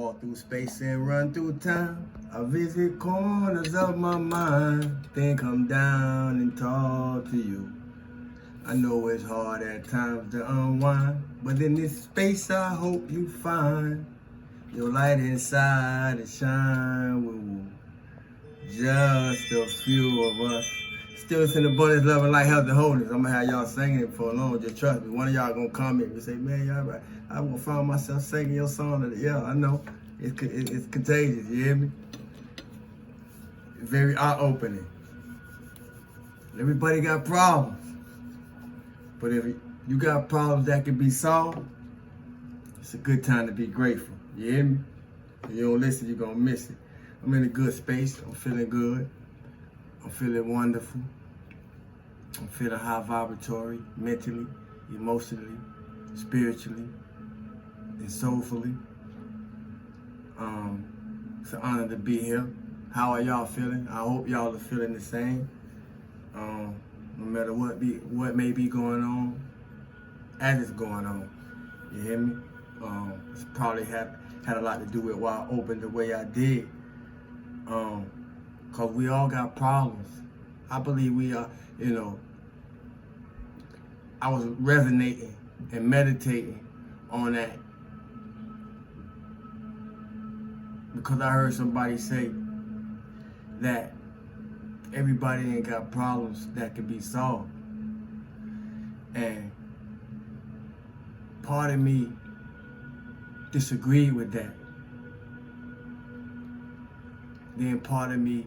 Walk through space and run through time. I visit corners of my mind. Then come down and talk to you. I know it's hard at times to unwind, but in this space I hope you find your light inside and shine. Woo. Just a few of us. Still in abundance, love, and light, health, and wholeness. I'm gonna have y'all singing it for long. Just trust me. One of y'all gonna comment and say, "Man, y'all right. I gonna find myself singing your song today." Yeah, I know. It's contagious. You hear me? It's very eye-opening. Everybody got problems, but if you got problems that can be solved, it's a good time to be grateful. You hear me? If you don't listen, you're gonna miss it. I'm in a good space. I'm feeling good. I'm feeling wonderful. I'm feeling high vibratory, mentally, emotionally, spiritually, and soulfully. It's an honor to be here. How are y'all feeling? I hope y'all are feeling the same. No matter what may be going on, as it's going on. You hear me? It's probably had a lot to do with why I opened the way I did. Cause we all got problems. I believe we are, I was resonating and meditating on that because I heard somebody say that everybody ain't got problems that can be solved. And part of me disagreed with that. Then part of me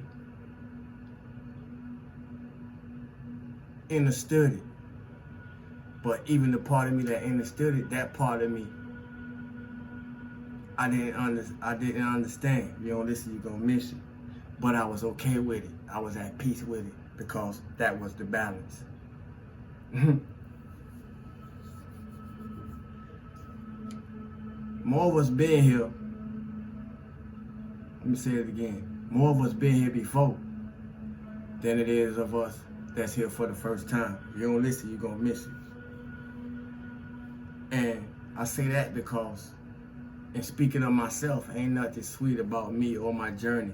understood it. But even the part of me that understood it, that part of me, I didn't understand. You don't listen, you're gonna miss it. But I was okay with it. I was at peace with it because that was the balance. More of us been here. Let me say it again. More of us been here before than it is of us that's here for the first time. If you don't listen, you're gonna miss it. And I say that because, in speaking of myself, ain't nothing sweet about me or my journey.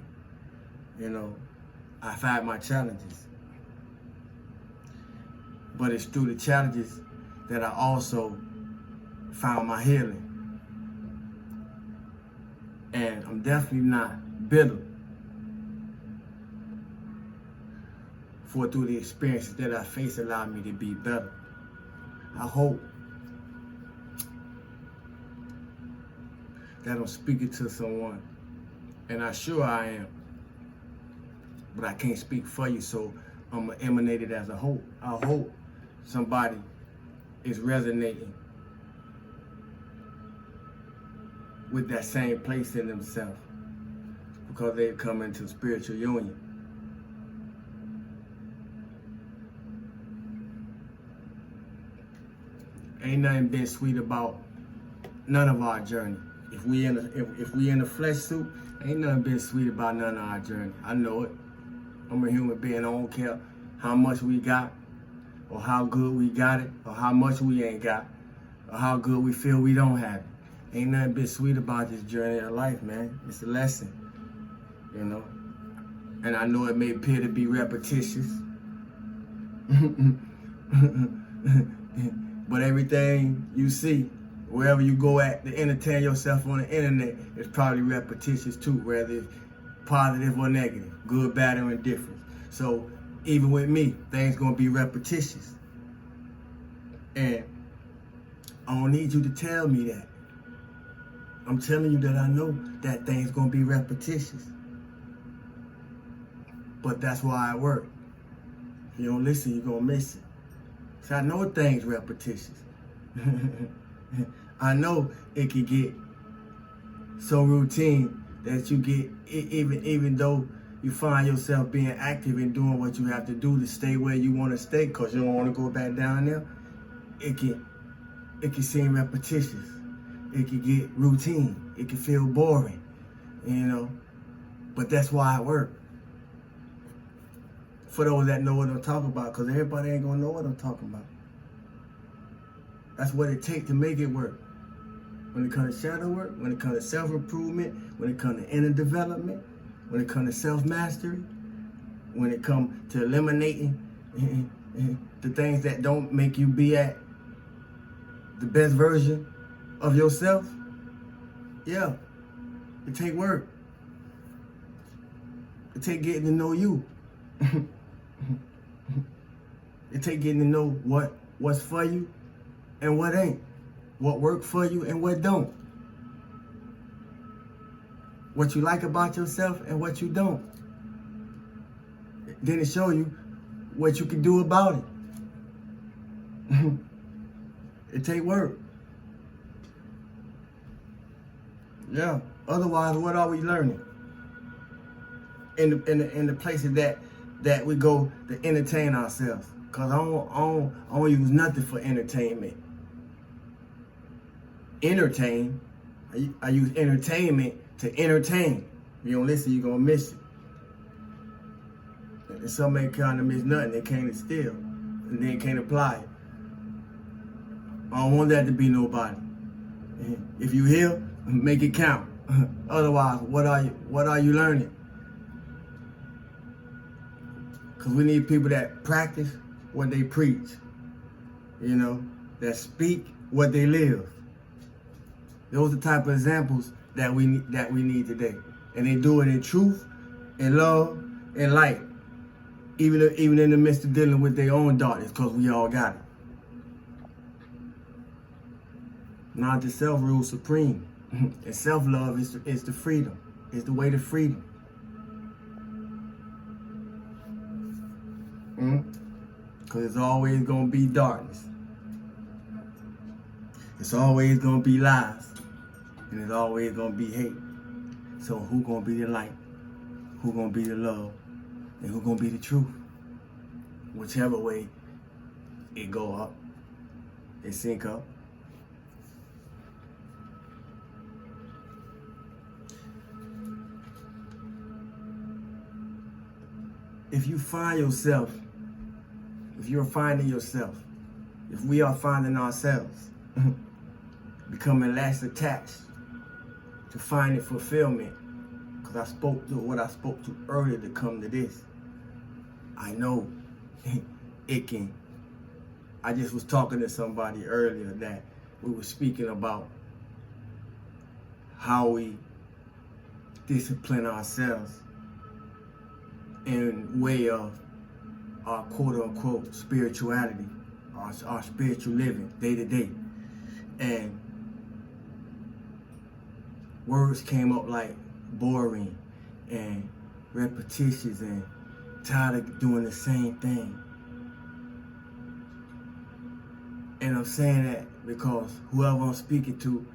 I've had my challenges. But it's through the challenges that I also found my healing. And I'm definitely not bitter for through the experiences that I face allowed me to be better. I hope that I'm speaking to someone, and I'm sure I am, but I can't speak for you, so I'm gonna emanate it as a hope. I hope somebody is resonating with that same place in themselves because they've come into spiritual union. Ain't nothing been sweet about none of our journey. If we in the flesh suit, ain't nothing been sweet about none of our journey. I know it. I'm a human being. I don't care how much we got, or how good we got it, or how much we ain't got, or how good we feel we don't have it. Ain't nothing been sweet about this journey of life, man. It's a lesson, And I know it may appear to be repetitious, but everything you see, wherever you go at to entertain yourself on the internet, it's probably repetitious too, whether it's positive or negative, good, bad, or indifferent. So even with me, things gonna be repetitious. And I don't need you to tell me that. I'm telling you that I know that things gonna be repetitious. But that's why I work. If you don't listen, you're gonna miss it. So I know things repetitious. I know it can get so routine that you get, even though you find yourself being active and doing what you have to do to stay where you want to stay because you don't want to go back down there, it can seem repetitious. It can get routine. It can feel boring, but that's why I work. For those that know what I'm talking about, because everybody ain't gonna know what I'm talking about. That's what it takes to make it work. When it comes to shadow work, when it comes to self-improvement, when it comes to inner development, when it comes to self-mastery, when it comes to eliminating the things that don't make you be at the best version of yourself, yeah, it take work. It take getting to know you. It take getting to know what's for you and what ain't. What work for you and what don't. What you like about yourself and what you don't. Then it show you what you can do about it. It take work. Yeah. Otherwise, what are we learning? In the places that we go to entertain ourselves. Cause I don't use nothing for entertainment. Entertain. I use entertainment to entertain. If you don't listen, you're gonna miss it. And some ain't kind of miss nothing. They can't steal, and they can't apply it. I don't want that to be nobody. If you hear, make it count. Otherwise, what are you learning? Because we need people that practice what they preach. You know, that speak what they live. Those are the type of examples that we need today. And they do it in truth, in love, in light. Even in the midst of dealing with their own darkness, because we all got it. Not the self rule supreme. And self-love is the freedom. It's the way to freedom. Because it's always going to be darkness. It's always going to be lies. And it's always going to be hate. So who going to be the light? Who going to be the love? And who going to be the truth? Whichever way it go up, it sync up. If you find yourself, if you're finding yourself, if we are finding ourselves, becoming less attached to finding fulfillment, because I spoke to what I spoke to earlier to come to this. I know it can. I just was talking to somebody earlier that we were speaking about how we discipline ourselves in way of our quote-unquote spirituality, our spiritual living, day to day. And words came up like boring and repetitious and tired of doing the same thing. And I'm saying that because whoever I'm speaking to,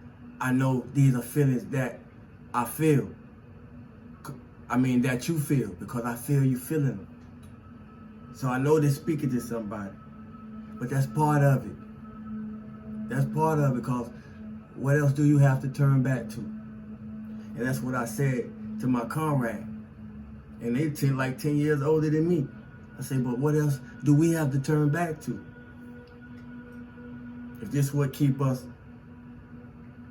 I know these are feelings that I feel. I mean, that you feel, because I feel you feeling them. So I know they're speaking to somebody. But that's part of it. That's part of it, because what else do you have to turn back to? And that's what I said to my comrade. And they like 10 years older than me. I say, but what else do we have to turn back to? If this would keep us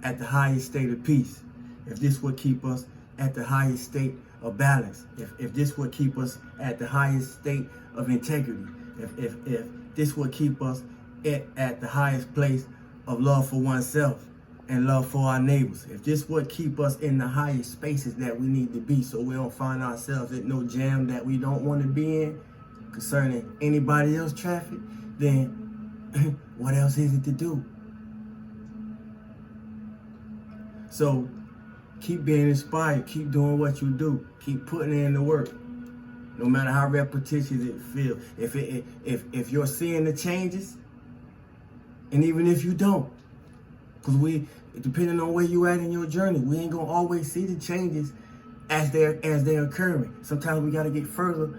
at the highest state of peace, if this would keep us at the highest state of balance, if this would keep us at the highest state of integrity, if this would keep us at the highest place of love for oneself and love for our neighbors, if this would keep us in the highest spaces that we need to be, so we don't find ourselves in no jam that we don't want to be in concerning anybody else's traffic, then what else is it to do? So keep being inspired, keep doing what you do, keep putting in the work, no matter how repetitious it feels. If you're seeing the changes, and even if you don't, because depending on where you at in your journey, we ain't gonna always see the changes as they're occurring. Sometimes we gotta get further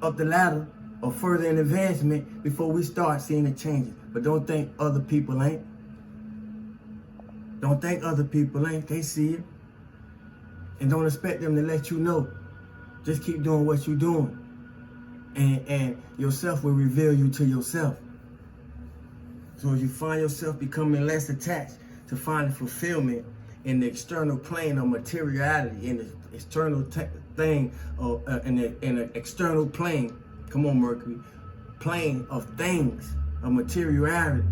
up the ladder or further in advancement before we start seeing the changes. But don't think other people ain't. Don't think other people ain't. They see it. And don't expect them to let you know. Just keep doing what you're doing. And yourself will reveal you to yourself. So as you find yourself becoming less attached to find fulfillment in the external plane of materiality, in the external thing, in an external plane. Come on, Mercury. Plane of things, of materiality.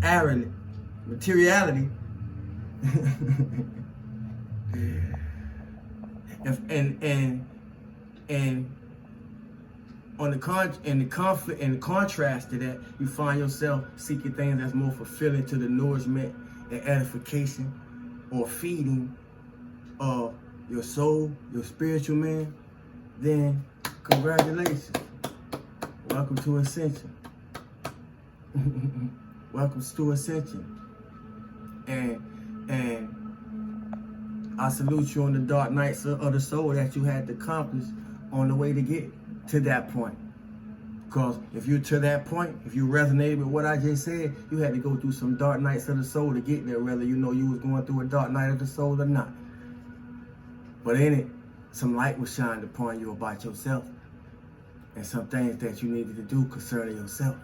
and on the conflict and the contrast to that, you find yourself seeking things that's more fulfilling to the nourishment and edification or feeding of your soul, your spiritual man. Then congratulations. Welcome to Ascension. Welcome to Ascension. And I salute you on the dark nights of the soul that you had to accomplish on the way to get to that point. Because if you're to that point, if you resonated with what I just said, you had to go through some dark nights of the soul to get there, whether you know you was going through a dark night of the soul or not. But in it, some light was shined upon you about yourself and some things that you needed to do concerning yourself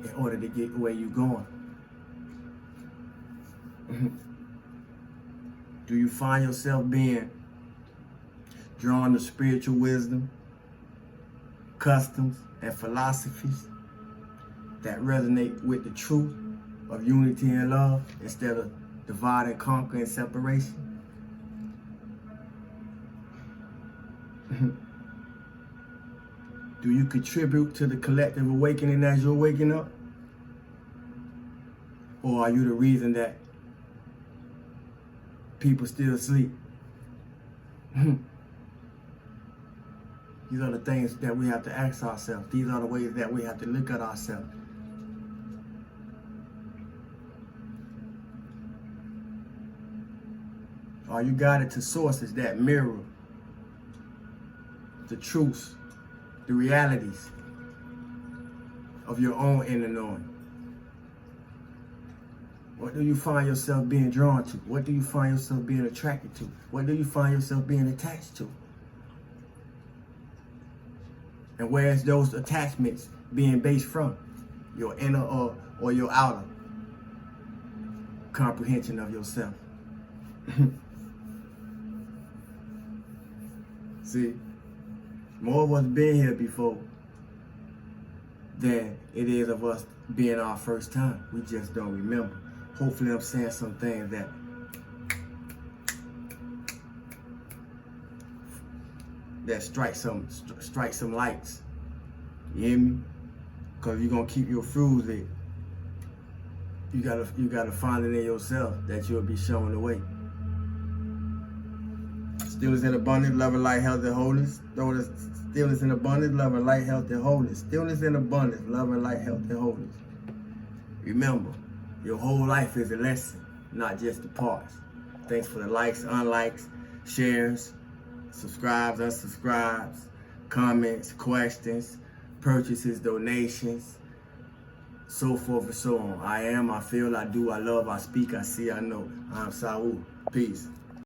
in order to get where you're going. Do you find yourself being drawn to spiritual wisdom, customs, and philosophies that resonate with the truth of unity and love instead of divide and conquer and separation? Do you contribute to the collective awakening as you're waking up? Or are you the reason that people still sleep? These are the things that we have to ask ourselves. These are the ways that we have to look at ourselves. Are you guided to sources that mirror the truths, the realities of your own inner knowing? What do you find yourself being drawn to? What do you find yourself being attracted to? What do you find yourself being attached to? And where is those attachments being based from? Your inner or your outer comprehension of yourself? See, more of us been here before than it is of us being our first time. We just don't remember. Hopefully I'm saying some things that strike some lights. You hear me? Because you're gonna keep your fruits there. You gotta find it in yourself that you'll be shown the way. Stillness in abundance, love and light, health and wholeness. Stillness in abundance, love and light, health and wholeness. Stillness in abundance, love and light, health and wholeness. Remember, your whole life is a lesson, not just the parts. Thanks for the likes, unlikes, shares, subscribes, unsubscribes, comments, questions, purchases, donations, so forth and so on. I am, I feel, I do, I love, I speak, I see, I know. I'm Saul. Peace.